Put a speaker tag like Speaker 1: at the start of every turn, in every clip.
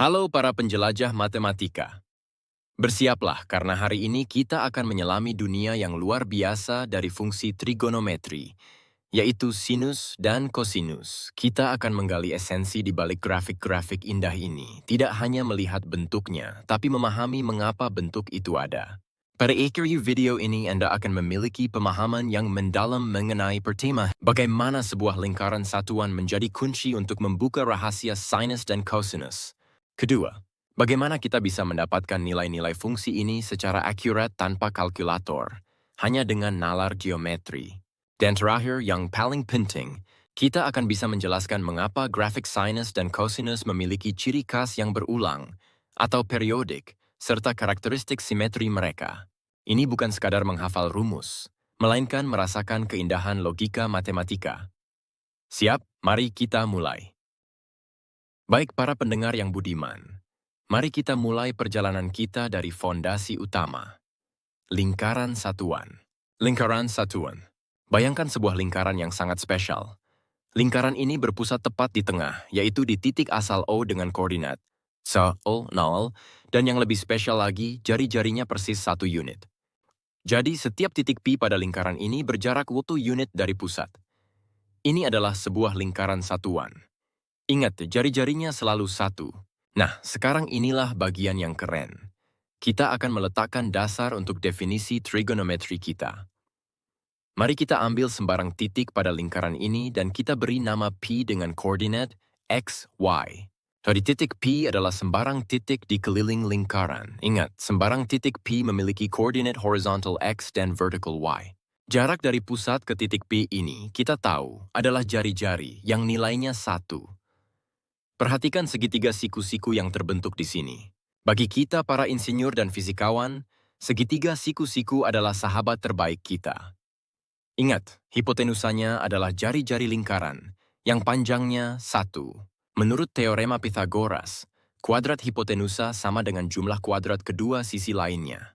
Speaker 1: Halo para penjelajah matematika. Bersiaplah karena hari ini kita akan menyelami dunia yang luar biasa dari fungsi trigonometri, yaitu sinus dan kosinus. Kita akan menggali esensi di balik grafik-grafik indah ini, tidak hanya melihat bentuknya, tapi memahami mengapa bentuk itu ada. Pada akhir video ini Anda akan memiliki pemahaman yang mendalam mengenai pertema bagaimana sebuah lingkaran satuan menjadi kunci untuk membuka rahasia sinus dan kosinus. Kedua, bagaimana kita bisa mendapatkan nilai-nilai fungsi ini secara akurat tanpa kalkulator, hanya dengan nalar geometri. Dan terakhir, yang paling penting, kita akan bisa menjelaskan mengapa grafik sinus dan kosinus memiliki ciri khas yang berulang, atau periodik, serta karakteristik simetri mereka. Ini bukan sekadar menghafal rumus, melainkan merasakan keindahan logika matematika. Siap? Mari kita mulai. Baik para pendengar yang budiman, mari kita mulai perjalanan kita dari fondasi utama. Lingkaran satuan. Lingkaran satuan. Bayangkan sebuah lingkaran yang sangat spesial. Lingkaran ini berpusat tepat di tengah, yaitu di titik asal O dengan koordinat 0, dan yang lebih spesial lagi, jari-jarinya persis 1 unit. Jadi, setiap titik Pi pada lingkaran ini berjarak 1 unit dari pusat. Ini adalah sebuah lingkaran satuan. Ingat, jari-jarinya selalu 1. Nah, sekarang inilah bagian yang keren. Kita akan meletakkan dasar untuk definisi trigonometri kita. Mari kita ambil sembarang titik pada lingkaran ini dan kita beri nama Pi dengan koordinat X, Y. Jadi titik P adalah sembarang titik di keliling lingkaran. Ingat, sembarang titik P memiliki koordinat horizontal X dan vertical Y. Jarak dari pusat ke titik P ini, kita tahu, adalah jari-jari yang nilainya 1. Perhatikan segitiga siku-siku yang terbentuk di sini. Bagi kita para insinyur dan fisikawan, segitiga siku-siku adalah sahabat terbaik kita. Ingat, hipotenusanya adalah jari-jari lingkaran, yang panjangnya 1. Menurut teorema Pythagoras, kuadrat hipotenusa sama dengan jumlah kuadrat kedua sisi lainnya.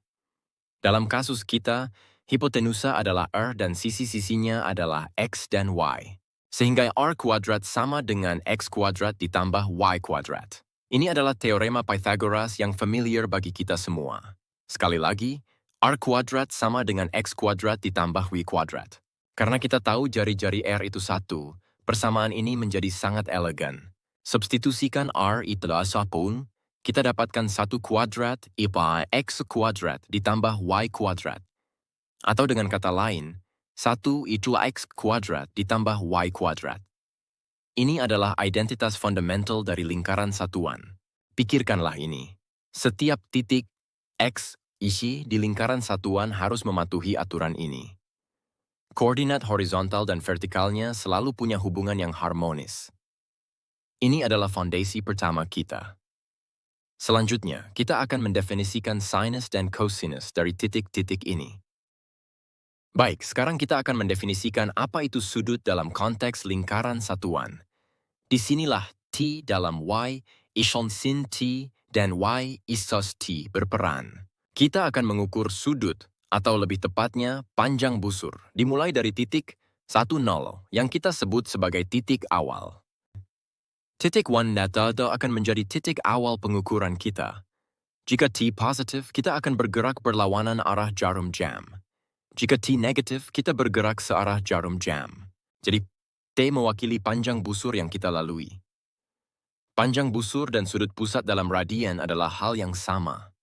Speaker 1: Dalam kasus kita, hipotenusa adalah R dan sisi-sisinya adalah X dan Y. Sehingga R kuadrat sama dengan X kuadrat ditambah Y kuadrat. Ini adalah teorema Pythagoras yang familiar bagi kita semua. Sekali lagi, R kuadrat sama dengan X kuadrat ditambah Y kuadrat. Karena kita tahu jari-jari R itu 1, persamaan ini menjadi sangat elegan. Substitusikan R itulah 1, kita dapatkan 1 kuadrat IPA X kuadrat ditambah Y kuadrat. Atau dengan kata lain, 1 itulah X kuadrat ditambah Y kuadrat. Ini adalah identitas fundamental dari lingkaran satuan. Pikirkanlah ini. Setiap titik X isi di lingkaran satuan harus mematuhi aturan ini. Koordinat horizontal dan vertikalnya selalu punya hubungan yang harmonis. Ini adalah fondasi pertama kita. Selanjutnya, kita akan mendefinisikan sinus dan kosinus dari titik-titik ini. Baik, sekarang kita akan mendefinisikan apa itu sudut dalam konteks lingkaran satuan. Disinilah T dalam Y, ison sin T, dan Y isos T berperan. Kita akan mengukur sudut, atau lebih tepatnya panjang busur, dimulai dari titik 1, 0 yang kita sebut sebagai titik awal. Titik 1 data akan menjadi titik awal pengukuran kita. Jika T positif, kita akan bergerak berlawanan arah jarum jam. Jika T negatif, kita bergerak searah jarum jam. Jadi, T mewakili panjang busur yang kita lalui. Panjang busur dan sudut pusat dalam radian adalah hal yang sama.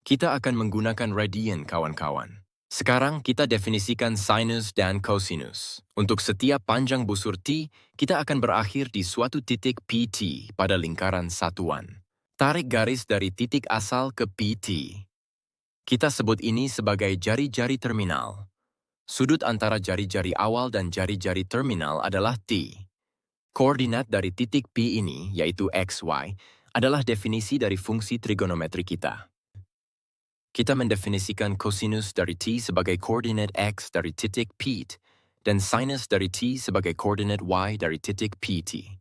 Speaker 1: Kita akan menggunakan radian, kawan-kawan. Sekarang kita definisikan sinus dan kosinus. Untuk setiap panjang busur T, kita akan berakhir di suatu titik PT pada lingkaran satuan. Tarik garis dari titik asal ke PT. Kita sebut ini sebagai jari-jari terminal. Sudut antara jari-jari awal dan jari-jari terminal adalah T. Koordinat dari titik P ini, yaitu X, Y, adalah definisi dari fungsi trigonometri kita. Kita mendefinisikan kosinus dari T sebagai koordinat X dari titik P dan sinus dari T sebagai koordinat Y dari titik PT.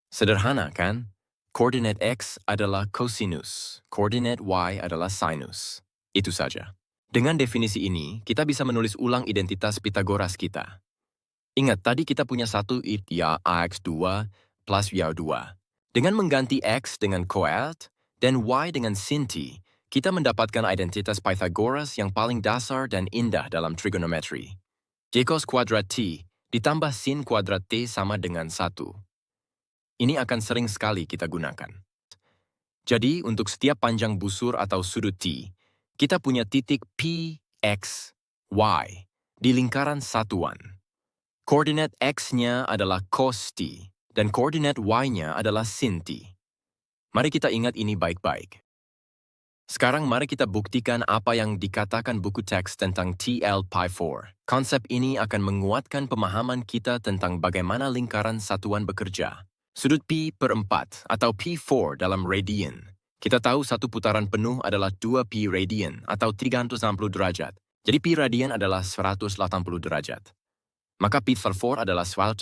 Speaker 1: Sederhana, kan? Koordinat X adalah kosinus, koordinat Y adalah sinus. Itu saja. Dengan definisi ini, kita bisa menulis ulang identitas Pythagoras kita. Ingat, tadi kita punya 1 ya AX2 plus Y2. Dengan mengganti X dengan coat dan Y dengan sin t, kita mendapatkan identitas Pythagoras yang paling dasar dan indah dalam trigonometri. J cos kuadrat T ditambah sin kuadrat T sama dengan 1. Ini akan sering sekali kita gunakan. Jadi, untuk setiap panjang busur atau sudut T, kita punya titik P, X, Y di lingkaran satuan. Koordinat X-nya adalah cos T, dan koordinat Y-nya adalah sin T. Mari kita ingat ini baik-baik. Sekarang mari kita buktikan apa yang dikatakan buku teks tentang TL-Pi4. Konsep ini akan menguatkan pemahaman kita tentang bagaimana lingkaran satuan bekerja. Sudut Pi per 4 atau P4 dalam radian. Kita tahu satu putaran penuh adalah 2 Pi radian atau 360 derajat. Jadi Pi radian adalah 180 derajat. Maka Pi per 4 adalah 180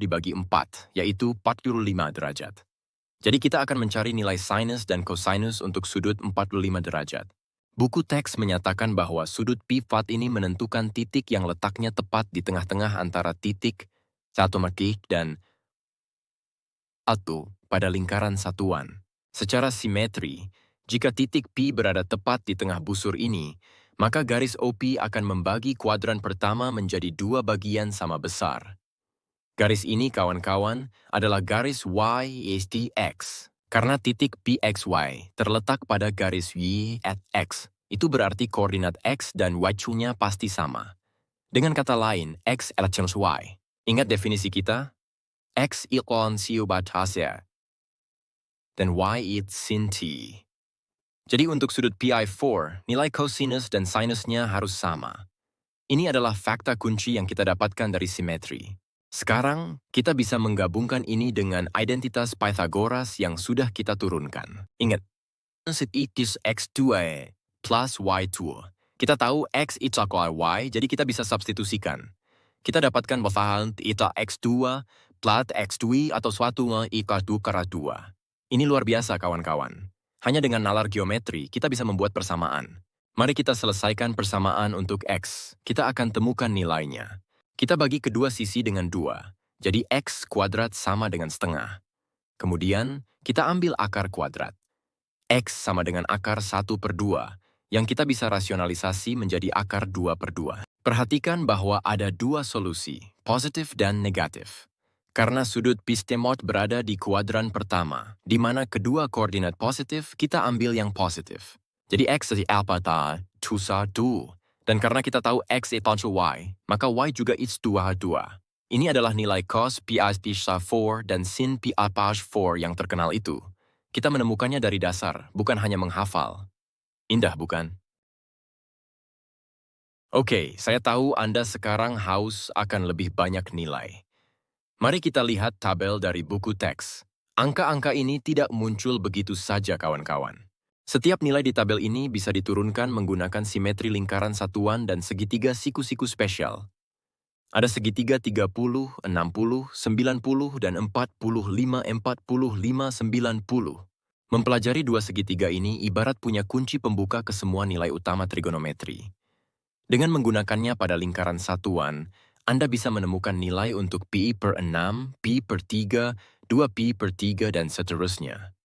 Speaker 1: dibagi 4, yaitu 45 derajat. Jadi kita akan mencari nilai sinus dan cosinus untuk sudut 45 derajat. Buku teks menyatakan bahwa sudut P4 ini menentukan titik yang letaknya tepat di tengah-tengah antara titik 1 dan 1 pada lingkaran satuan. Secara simetri, jika titik P berada tepat di tengah busur ini, maka garis OP akan membagi kuadran pertama menjadi 2 bagian sama besar. Garis ini, kawan-kawan, adalah garis Y = X. Karena titik PXY terletak pada garis Y at X, itu berarti koordinat X dan Y-nya pasti sama. Dengan kata lain, X adalah Y. Ingat definisi kita? X = siu batasnya, dan Y = sin T. Jadi untuk sudut PI4, nilai cosinus dan sinusnya harus sama. Ini adalah fakta kunci yang kita dapatkan dari simetri. Sekarang, kita bisa menggabungkan ini dengan identitas Pythagoras yang sudah kita turunkan. Ingat, sinus X2 plus Y2. Kita tahu X = Y, jadi kita bisa substitusikan. Kita dapatkan bahwa X2 plus X2 atau suatu = 2. Ini luar biasa, kawan-kawan. Hanya dengan nalar geometri, kita bisa membuat persamaan. Mari kita selesaikan persamaan untuk X. Kita akan temukan nilainya. Kita bagi kedua sisi dengan 2, jadi X kuadrat sama dengan setengah. Kemudian, kita ambil akar kuadrat. X sama dengan akar 1/2, yang kita bisa rasionalisasi menjadi akar 2/2. Perhatikan bahwa ada 2 solusi, positif dan negatif. Karena sudut pistemot berada di kuadran pertama, di mana kedua koordinat positif, kita ambil yang positif. Jadi X = alpha 2. Dan karena kita tahu X = Y, maka Y juga = 2. Ini adalah nilai cos Pi4 dan sin Pi4 yang terkenal itu. Kita menemukannya dari dasar, bukan hanya menghafal. Indah, bukan? Oke, saya tahu Anda sekarang haus akan lebih banyak nilai. Mari kita lihat tabel dari buku teks. Angka-angka ini tidak muncul begitu saja, kawan-kawan. Setiap nilai di tabel ini bisa diturunkan menggunakan simetri lingkaran satuan dan segitiga siku-siku spesial. Ada segitiga 30, 60, 90, dan 45-90. Mempelajari 2 segitiga ini ibarat punya kunci pembuka ke semua nilai utama trigonometri. Dengan menggunakannya pada lingkaran satuan, Anda bisa menemukan nilai untuk Pi per 6, Pi per 3, 2 Pi per 3, dan seterusnya.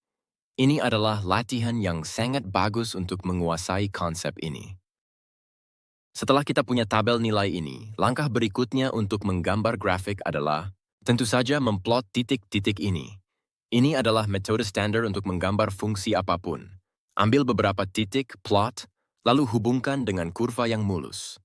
Speaker 1: Ini adalah latihan yang sangat bagus untuk menguasai konsep ini. Setelah kita punya tabel nilai ini, langkah berikutnya untuk menggambar grafik adalah tentu saja memplot titik-titik ini. Ini adalah metode standar untuk menggambar fungsi apapun. Ambil beberapa titik, plot, lalu hubungkan dengan kurva yang mulus.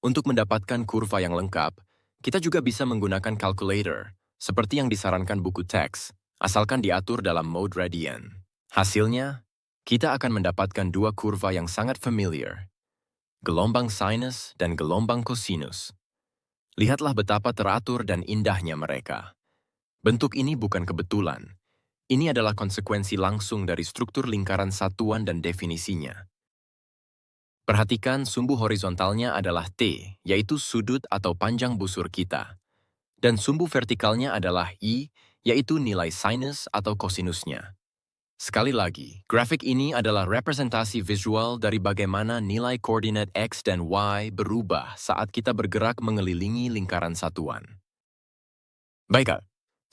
Speaker 1: Untuk mendapatkan kurva yang lengkap, kita juga bisa menggunakan calculator, seperti yang disarankan buku teks, asalkan diatur dalam mode radian. Hasilnya, kita akan mendapatkan 2 kurva yang sangat familiar, gelombang sinus dan gelombang cosinus. Lihatlah betapa teratur dan indahnya mereka. Bentuk ini bukan kebetulan. Ini adalah konsekuensi langsung dari struktur lingkaran satuan dan definisinya. Perhatikan sumbu horizontalnya adalah T, yaitu sudut atau panjang busur kita. Dan sumbu vertikalnya adalah I, yaitu nilai sinus atau kosinusnya. Sekali lagi, grafik ini adalah representasi visual dari bagaimana nilai koordinat X dan Y berubah saat kita bergerak mengelilingi lingkaran satuan. Baiklah,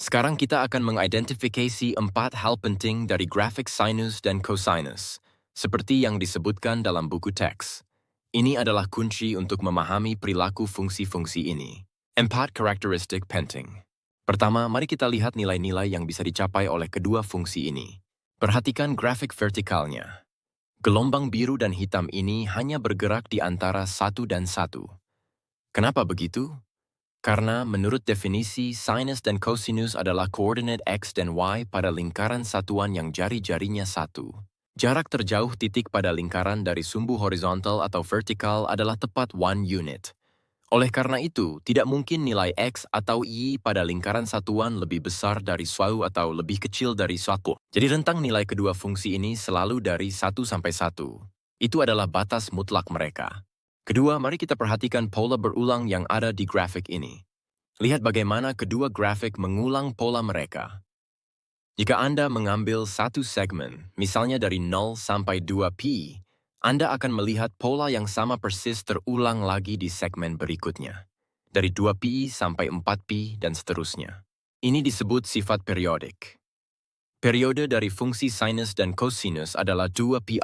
Speaker 1: Sekarang kita akan mengidentifikasi 4 hal penting dari grafik sinus dan cosinus, seperti yang disebutkan dalam buku teks. Ini adalah kunci untuk memahami perilaku fungsi-fungsi ini. 4 karakteristik penting. Pertama, mari kita lihat nilai-nilai yang bisa dicapai oleh kedua fungsi ini. Perhatikan grafik vertikalnya. Gelombang biru dan hitam ini hanya bergerak di antara 1 dan 1. Kenapa begitu? Karena menurut definisi, sinus dan cosinus adalah koordinat X dan Y pada lingkaran satuan yang jari-jarinya 1. Jarak terjauh titik pada lingkaran dari sumbu horizontal atau vertikal adalah tepat 1 unit. Oleh karena itu, tidak mungkin nilai X atau Y pada lingkaran satuan lebih besar dari suatu atau lebih kecil dari suatu. Jadi rentang nilai kedua fungsi ini selalu dari 1 sampai 1. Itu adalah batas mutlak mereka. Kedua, mari kita perhatikan pola berulang yang ada di grafik ini. Lihat bagaimana kedua grafik mengulang pola mereka. Jika Anda mengambil satu segmen, misalnya dari 0 sampai 2pi, Anda akan melihat pola yang sama persis terulang lagi di segmen berikutnya. Dari 2pi sampai 4pi dan seterusnya. Ini disebut sifat periodik. Periode dari fungsi sinus dan cosinus adalah 2pi.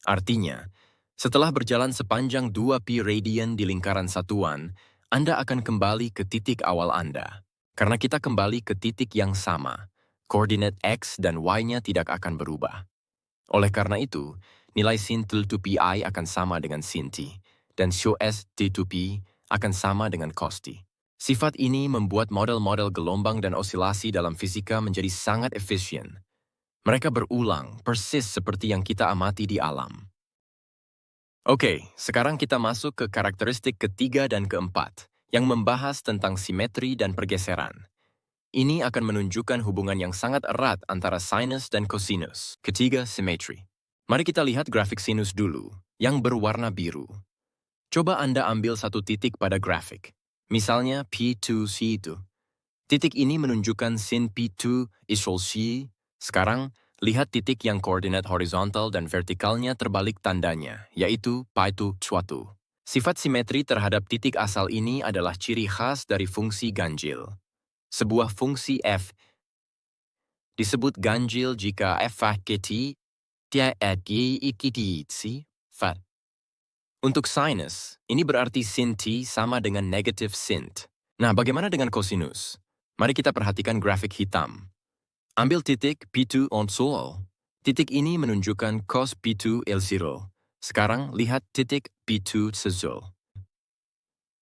Speaker 1: Artinya, setelah berjalan sepanjang 2pi radian di lingkaran satuan, Anda akan kembali ke titik awal Anda. Karena kita kembali ke titik yang sama, koordinat X dan Y-nya tidak akan berubah. Oleh karena itu, nilai sin T2pi akan sama dengan sin T, dan cos T2pi akan sama dengan cos T. Sifat ini membuat model-model gelombang dan osilasi dalam fisika menjadi sangat efisien. Mereka berulang, persis seperti yang kita amati di alam. Oke, sekarang kita masuk ke karakteristik ketiga dan keempat, yang membahas tentang simetri dan pergeseran. Ini akan menunjukkan hubungan yang sangat erat antara sinus dan cosinus. Ketiga, simetri. Mari kita lihat grafik sinus dulu, yang berwarna biru. Coba Anda ambil satu titik pada grafik. Misalnya P2C itu. Titik ini menunjukkan sin P2 equals C. Sekarang, lihat titik yang koordinat horizontal dan vertikalnya terbalik tandanya, yaitu pi2 suatu. Sifat simetri terhadap titik asal ini adalah ciri khas dari fungsi ganjil. Sebuah fungsi f disebut ganjil jika f fat. Untuk sinus, ini berarti sin t sama dengan negatif sin t. Nah, bagaimana dengan cosinus? Mari kita perhatikan grafik hitam. Ambil titik P2 on sol. Titik ini menunjukkan cos P2 L0. Sekarang lihat titik P2 sezol.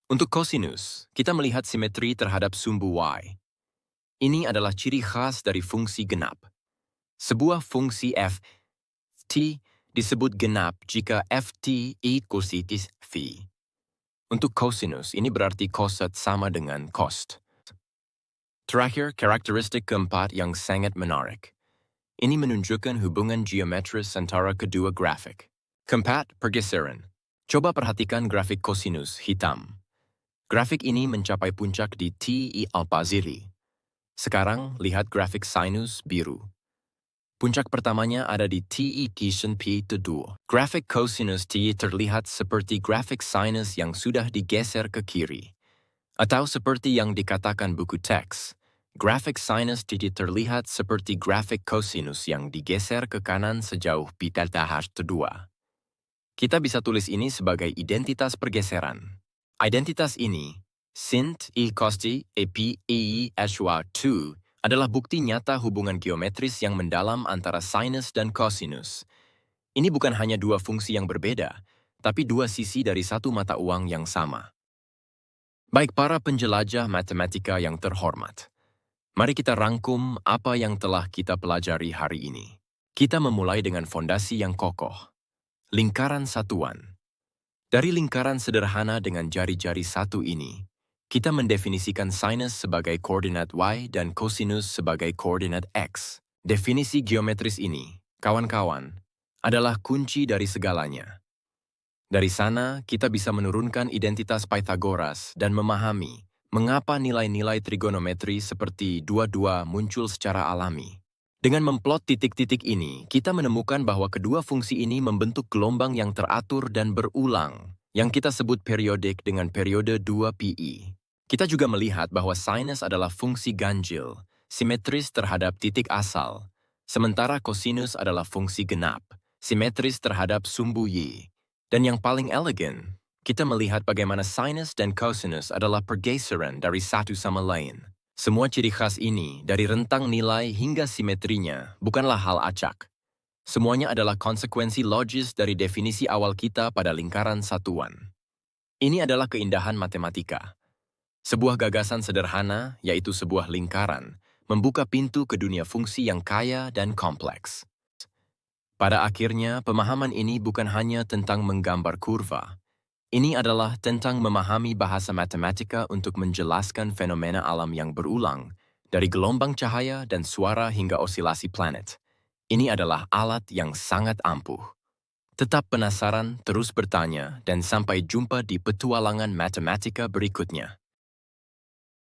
Speaker 1: Untuk cosinus, kita melihat simetri terhadap sumbu Y. Ini adalah ciri khas dari fungsi genap. Sebuah fungsi f t disebut genap jika ft equals v. Untuk cosinus, ini berarti coset sama dengan cost. Terakhir, karakteristik keempat yang sangat menarik. Ini menunjukkan hubungan geometris antara kedua grafik. Keempat, pergeseran. Coba perhatikan grafik cosinus hitam. Grafik ini mencapai puncak di T alpha zili. Sekarang, lihat grafik sinus biru. Puncak pertamanya ada di T kishan P2. Grafik cosinus T terlihat seperti grafik sinus yang sudah digeser ke kiri. Atau seperti yang dikatakan buku teks, grafik sinus T terlihat seperti grafik cosinus yang digeser ke kanan sejauh pi delta h2. Kita bisa tulis ini sebagai identitas pergeseran. Identitas ini, sin e cos t pi e h2, adalah bukti nyata hubungan geometris yang mendalam antara sinus dan cosinus. Ini bukan hanya dua fungsi yang berbeda, tapi dua sisi dari satu mata uang yang sama. Baik para penjelajah matematika yang terhormat, mari kita rangkum apa yang telah kita pelajari hari ini. Kita memulai dengan fondasi yang kokoh. Lingkaran satuan. Dari lingkaran sederhana dengan jari-jari satu ini, kita mendefinisikan sinus sebagai koordinat y dan cosinus sebagai koordinat x. Definisi geometris ini, kawan-kawan, adalah kunci dari segalanya. Dari sana, kita bisa menurunkan identitas Pythagoras dan memahami mengapa nilai-nilai trigonometri seperti 2 muncul secara alami. Dengan memplot titik-titik ini, kita menemukan bahwa kedua fungsi ini membentuk gelombang yang teratur dan berulang, yang kita sebut periodik dengan periode 2pi. Kita juga melihat bahwa sinus adalah fungsi ganjil, simetris terhadap titik asal, sementara kosinus adalah fungsi genap, simetris terhadap sumbu Y. Dan yang paling elegan, kita melihat bagaimana sinus dan cosinus adalah pergeseran dari satu sama lain. Semua ciri khas ini, dari rentang nilai hingga simetrinya, bukanlah hal acak. Semuanya adalah konsekuensi logis dari definisi awal kita pada lingkaran satuan. Ini adalah keindahan matematika. Sebuah gagasan sederhana, yaitu sebuah lingkaran, membuka pintu ke dunia fungsi yang kaya dan kompleks. Pada akhirnya, pemahaman ini bukan hanya tentang menggambar kurva. Ini adalah tentang memahami bahasa matematika untuk menjelaskan fenomena alam yang berulang, dari gelombang cahaya dan suara hingga osilasi planet. Ini adalah alat yang sangat ampuh. Tetap penasaran, terus bertanya, dan sampai jumpa di petualangan matematika berikutnya.